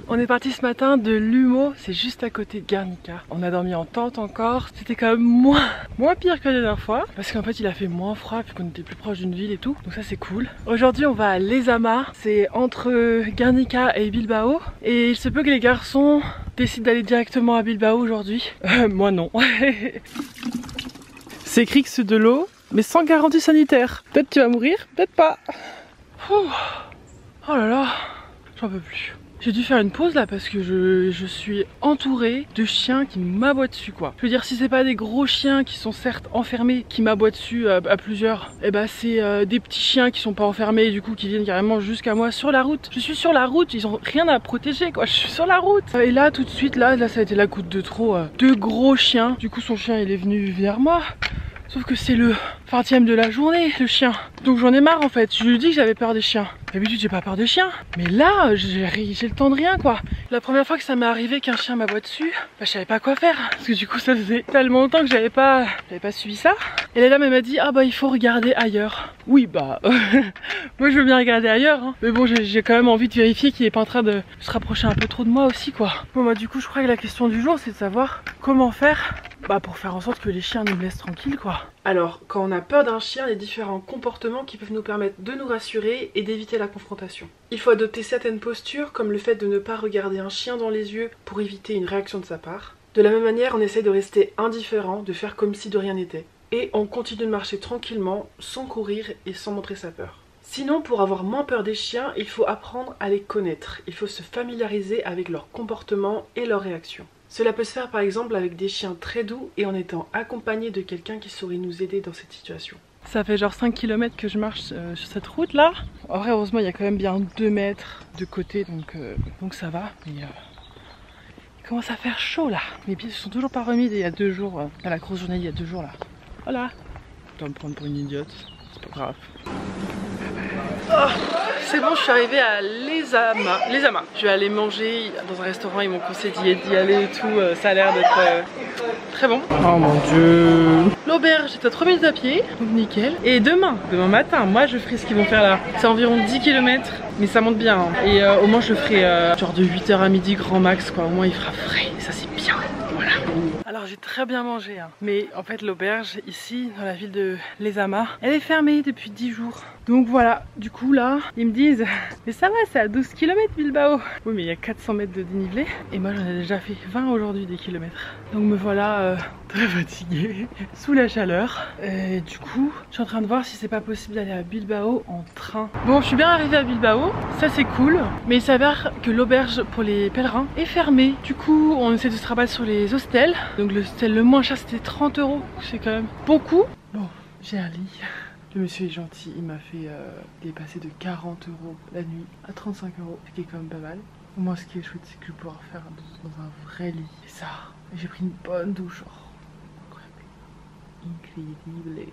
On est parti ce matin de Lumeau, c'est juste à côté de Guernica. On a dormi en tente encore, c'était quand même moins pire que la dernière fois. Parce qu'en fait il a fait moins froid puis qu'on était plus proche d'une ville et tout. Donc ça c'est cool. Aujourd'hui on va à Lezama, c'est entre Guernica et Bilbao. Et il se peut que les garçons décident d'aller directement à Bilbao aujourd'hui. Moi non. C'est écrit que c'est de l'eau, mais sans garantie sanitaire. Peut-être tu vas mourir, peut-être pas. Ouh. Oh là là, j'en peux plus. J'ai dû faire une pause là parce que je suis entourée de chiens qui m'aboient dessus quoi. Je veux dire, si c'est pas des gros chiens qui sont certes enfermés, qui m'aboient dessus à plusieurs, et bah c'est des petits chiens qui sont pas enfermés et du coup qui viennent carrément jusqu'à moi sur la route. Je suis sur la route, ils ont rien à protéger quoi, je suis sur la route. Et là tout de suite, là ça a été la goutte de trop. Deux gros chiens, du coup son chien il est venu vers moi. Sauf que c'est le 20e de la journée, le chien. Donc j'en ai marre en fait. Je lui dis que j'avais peur des chiens. D'habitude j'ai pas peur des chiens. Mais là, j'ai le temps de rien quoi. La première fois que ça m'est arrivé qu'un chien m'aboie dessus, bah je savais pas quoi faire. Parce que du coup ça faisait tellement longtemps que j'avais pas suivi ça. Et la dame elle m'a dit, ah bah il faut regarder ailleurs. Oui bah, moi je veux bien regarder ailleurs. Hein. Mais bon j'ai quand même envie de vérifier qu'il est pas en train de se rapprocher un peu trop de moi aussi quoi. Bon bah du coup je crois que la question du jour c'est de savoir comment faire pour faire en sorte que les chiens nous laissent tranquilles quoi. Alors, quand on a peur d'un chien, il y a différents comportements qui peuvent nous permettre de nous rassurer et d'éviter la confrontation. Il faut adopter certaines postures, comme le fait de ne pas regarder un chien dans les yeux pour éviter une réaction de sa part. De la même manière, on essaie de rester indifférent, de faire comme si de rien n'était. Et on continue de marcher tranquillement, sans courir et sans montrer sa peur. Sinon, pour avoir moins peur des chiens, il faut apprendre à les connaître. Il faut se familiariser avec leurs comportements et leurs réactions. Cela peut se faire par exemple avec des chiens très doux et en étant accompagné de quelqu'un qui saurait nous aider dans cette situation. Ça fait genre 5 km que je marche sur cette route là. En vrai heureusement il y a quand même bien 2 mètres de côté donc ça va. Mais il commence à faire chaud là. Mes pieds se sont toujours pas remis d'il y a 2 jours, à la grosse journée il y a 2 jours là. Voilà. Tu vas me prendre pour une idiote, c'est pas grave. Oh, c'est bon, je suis arrivée à Lezama. Je vais aller manger dans un restaurant, ils m'ont conseillé d'y aller et tout, ça a l'air d'être très bon. Oh mon dieu. L'auberge est à 3 minutes à pied, donc nickel. Et demain matin, moi je ferai ce qu'ils vont faire là. C'est environ 10 km, mais ça monte bien. Hein. Et au moins je le ferai genre de 8h à midi grand max quoi, au moins il fera frais, et ça c'est bien. Voilà. Alors j'ai très bien mangé, hein. Mais en fait l'auberge ici dans la ville de Lezama, elle est fermée depuis 10 jours. Donc voilà, du coup là, ils me disent mais ça va, c'est à 12 km Bilbao. Oui mais il y a 400 mètres de dénivelé et moi j'en ai déjà fait 20 aujourd'hui des kilomètres. Donc me voilà très fatiguée, sous la chaleur. Et du coup, je suis en train de voir si c'est pas possible d'aller à Bilbao en train. Bon, je suis bien arrivée à Bilbao, ça c'est cool. Mais il s'avère que l'auberge pour les pèlerins est fermée. Du coup, on essaie de se rabattre sur les hostels. Donc le hostel le moins cher c'était 30 €, c'est quand même beaucoup. Bon, j'ai un lit. Le monsieur est gentil, il m'a fait dépasser de 40 € la nuit à 35 €, ce qui est quand même pas mal. Moi ce qui est chouette c'est que je vais pouvoir faire dans un vrai lit. Et ça, j'ai pris une bonne douche. Oh, incroyable. Incroyable.